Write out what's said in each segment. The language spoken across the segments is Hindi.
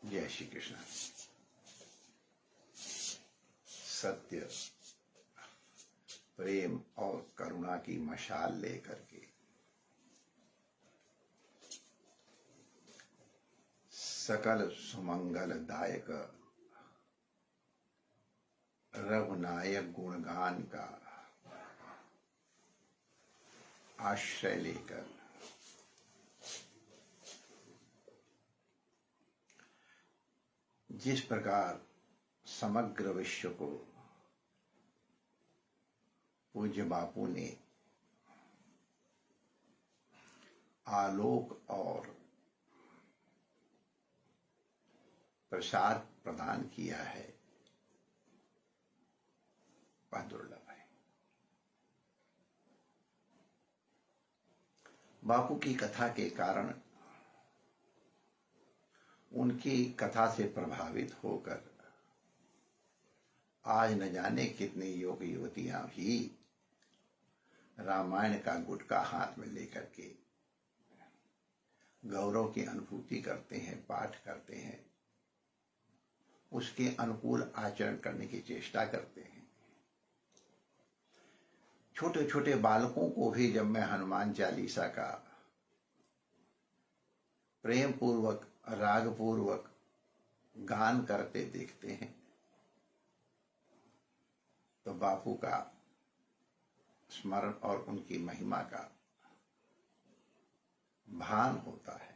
जय श्री कृष्ण। सत्य, प्रेम और करुणा की मशाल लेकर के सकल सुमंगलदायक रघुनायक गुणगान का आश्रय लेकर जिस प्रकार समग्र विश्व को पूज्य बापू ने आलोक और प्रसाद प्रदान किया है, वह दुर्लभ है। बापू की कथा के कारण, उनकी कथा से प्रभावित होकर आज न जाने कितने युवक युवतियां भी रामायण का गुटका हाथ में लेकर के गौरव की अनुभूति करते हैं, पाठ करते हैं, उसके अनुकूल आचरण करने की चेष्टा करते हैं। छोटे छोटे बालकों को भी जब मैं हनुमान चालीसा का प्रेम पूर्वक, राग पूर्वक गान करते देखते हैं तो बापू का स्मरण और उनकी महिमा का भान होता है।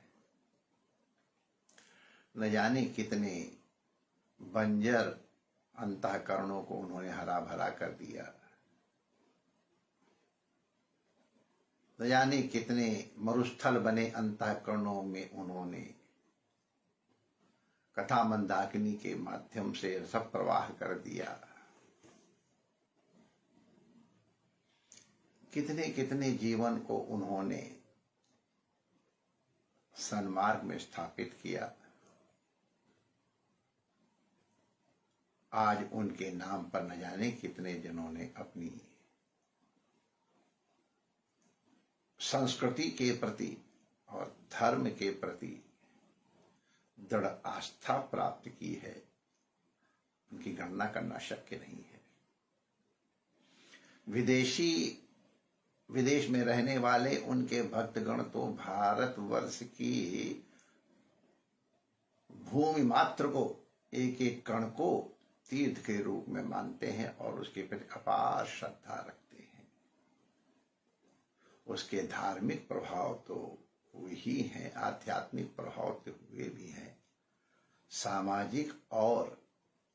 न जाने कितने बंजर अंतःकरणों को उन्होंने हरा भरा कर दिया, न जाने कितने मरुस्थल बने अंतःकरणों में उन्होंने कथा मंदाकिनी के माध्यम से रस प्रवाह कर दिया। कितने कितने जीवन को उन्होंने सन्मार्ग में स्थापित किया। आज उनके नाम पर न जाने कितने जनों ने अपनी संस्कृति के प्रति और धर्म के प्रति दृढ़ आस्था प्राप्त की है। उनकी गणना करना शक्य नहीं है। विदेश में रहने वाले उनके भक्तगण तो भारतवर्ष की भूमि मात्र को, एक एक कण को तीर्थ के रूप में मानते हैं और उसके प्रति अपार श्रद्धा रखते हैं। उसके धार्मिक प्रभाव तो हुए ही हैं, आध्यात्मिक प्रभाव तो हुए भी हैं, सामाजिक और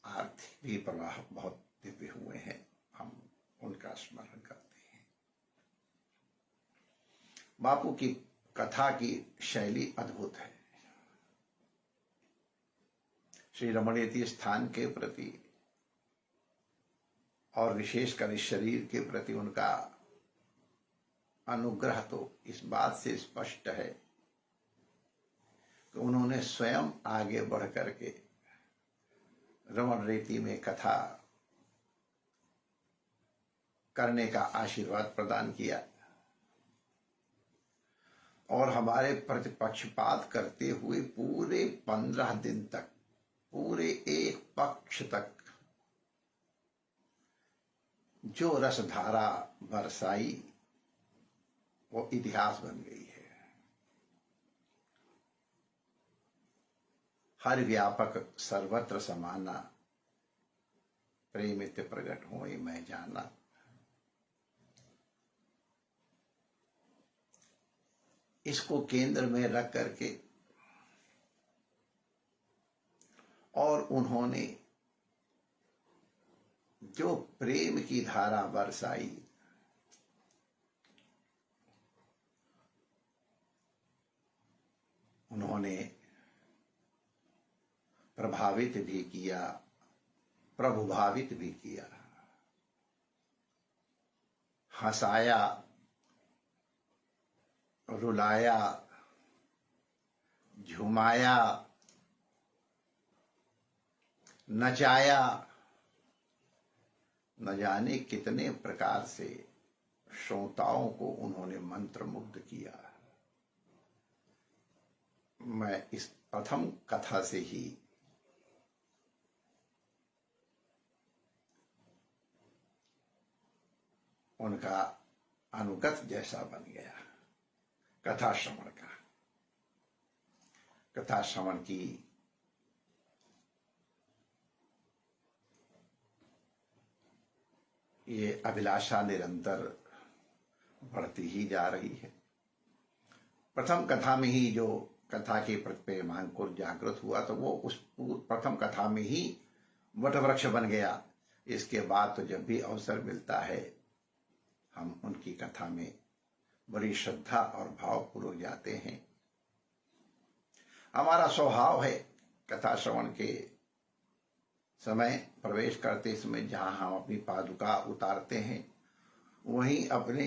आर्थिक भी प्रभाव बहुत दिव्य हुए हैं। हम उनका स्मरण करते हैं। बापू की कथा की शैली अद्भुत है। श्री रमणीयती स्थान के प्रति और विशेषकर इस शरीर के प्रति उनका अनुग्रह तो इस बात से स्पष्ट है कि उन्होंने स्वयं आगे बढ़ करके रमण रीति में कथा करने का आशीर्वाद प्रदान किया और हमारे प्रतिपक्षपात करते हुए पूरे 15 दिन तक, पूरे एक पक्ष तक जो रसधारा बरसाई वो इतिहास बन गई है। हर व्यापक सर्वत्र समाना, प्रेमित प्रकट होए मैं जाना। इसको केंद्र में रख करके और उन्होंने जो प्रेम की धारा बरसाई, उन्होंने प्रभावित भी किया, प्रभुभावित भी किया, हंसाया, रुलाया, झुमाया, नचाया, न जाने कितने प्रकार से श्रोताओं को उन्होंने मंत्रमुग्ध किया। मैं इस प्रथम कथा से ही उनका अनुगत जैसा बन गया कथा श्रवण का। कथा श्रवण की ये अभिलाषा निरंतर बढ़ती ही जा रही है। प्रथम कथा में ही जो कथा के प्रति प्रेमांकुर जागृत हुआ तो वो उस प्रथम कथा में ही वटवृक्ष बन गया। इसके बाद तो जब भी अवसर मिलता है हम उनकी कथा में बड़ी श्रद्धा और भावपूर्वक जाते हैं। हमारा स्वभाव है कथा श्रवण के समय, प्रवेश करते समय जहां हम अपनी पादुका उतारते हैं वहीं अपने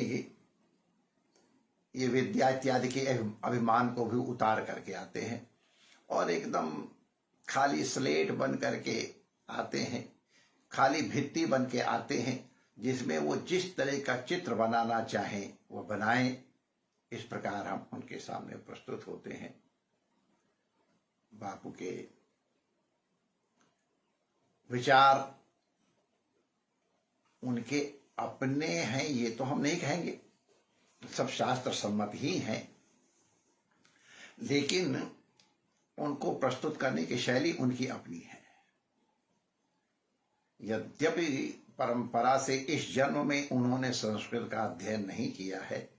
ये विद्या इत्यादि के अभिमान को भी उतार करके आते हैं और एकदम खाली स्लेट बन करके आते हैं, खाली भित्ति बन के आते हैं जिसमें वो जिस तरह का चित्र बनाना चाहें वो बनाएं। इस प्रकार हम उनके सामने प्रस्तुत होते हैं। बापू के विचार उनके अपने हैं ये तो हम नहीं कहेंगे, सब शास्त्र सम्मत ही हैं, लेकिन उनको प्रस्तुत करने की शैली उनकी अपनी है। यद्यपि परंपरा से इस जन्म में उन्होंने संस्कृत का अध्ययन नहीं किया है,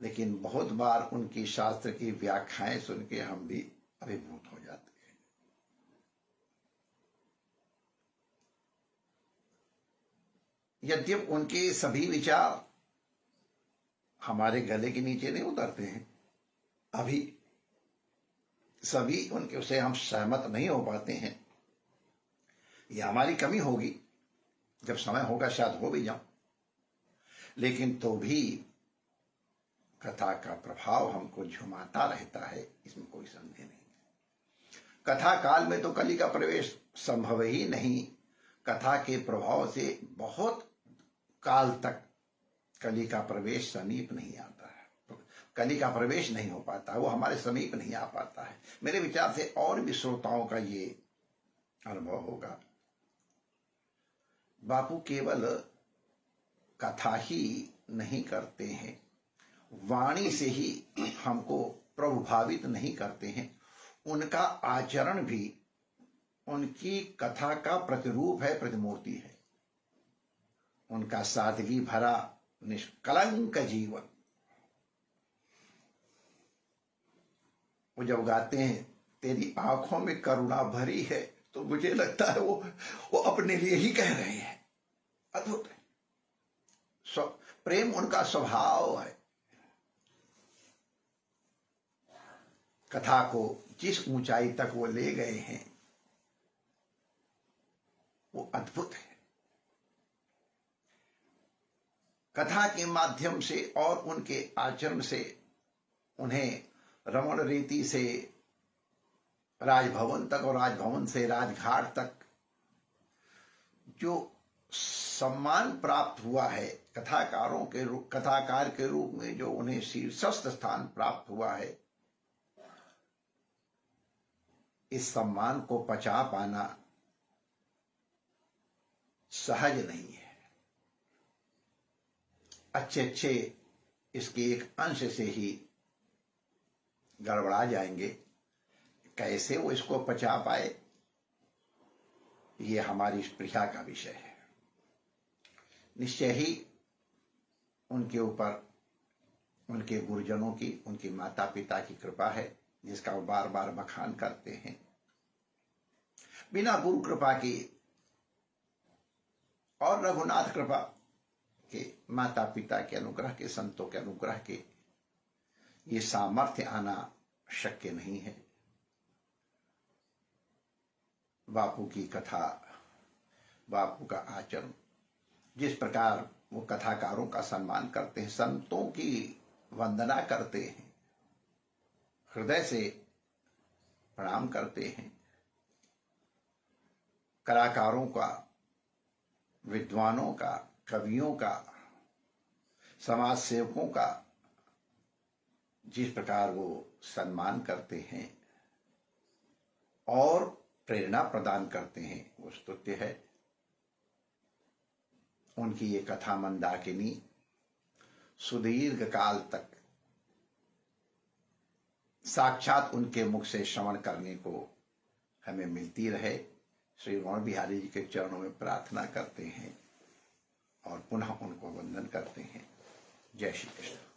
लेकिन बहुत बार उनकी शास्त्र की व्याख्याएं सुन के हम भी अभिभूत हो जाते हैं। यद्यपि उनके सभी विचार हमारे गले के नीचे नहीं उतरते हैं, अभी सभी उनके उसे हम सहमत नहीं हो पाते हैं। यह हमारी कमी होगी, जब समय होगा शायद हो भी जाऊं, लेकिन तो भी कथा का प्रभाव हमको झुमाता रहता है, इसमें कोई संदेह नहीं। कथा काल में तो कली का प्रवेश संभव ही नहीं। कथा के प्रभाव से बहुत काल तक कली का प्रवेश समीप नहीं आता है, कली का प्रवेश नहीं हो पाता, वो हमारे समीप नहीं आ पाता है। मेरे विचार से और भी श्रोताओं का ये अनुभव होगा। बापू केवल कथा ही नहीं करते हैं, वाणी से ही हमको प्रभावित नहीं करते हैं, उनका आचरण भी उनकी कथा का प्रतिरूप है, प्रतिमूर्ति है। उनका सादगी भरा निष्कलंक जीवन, वो जब गाते हैं तेरी आंखों में करुणा भरी है, तो मुझे लगता है वो अपने लिए ही कह रहे हैं। अद्भुत है, प्रेम उनका स्वभाव है। कथा को जिस ऊंचाई तक वो ले गए हैं वो अद्भुत है। कथा के माध्यम से और उनके आचरण से उन्हें रमण रीति से राजभवन तक और राजभवन से राजघाट तक जो सम्मान प्राप्त हुआ है, कथाकार के रूप में जो उन्हें शीर्षस्थ स्थान प्राप्त हुआ है, इस सम्मान को पचा पाना सहज नहीं है। अच्छे इसके एक अंश से ही गड़बड़ा जाएंगे, कैसे वो इसको पचा पाए, ये हमारी स्पृहा का विषय है। निश्चय ही उनके ऊपर उनके गुरुजनों की, उनके माता पिता की कृपा है, जिसका वो बार बार बखान करते हैं। बिना गुरु कृपा के और रघुनाथ कृपा के, माता पिता के अनुग्रह के, संतों के अनुग्रह के, ये सामर्थ्य आना शक्य नहीं है। बापू की कथा, बापू का आचरण, जिस प्रकार वो कथाकारों का सम्मान करते हैं, संतों की वंदना करते हैं, हृदय से प्रणाम करते हैं, कलाकारों का, विद्वानों का, कवियों का, समाज सेवकों का जिस प्रकार वो सम्मान करते हैं और प्रेरणा प्रदान करते हैं, वो स्तुत्य है। उनकी ये कथा मंदाकिनी सुदीर्घ काल तक साक्षात उनके मुख से श्रवण करने को हमें मिलती रहे, श्री रमण बिहारी जी के चरणों में प्रार्थना करते हैं और पुनः उनको वंदन करते हैं। जय श्री कृष्ण।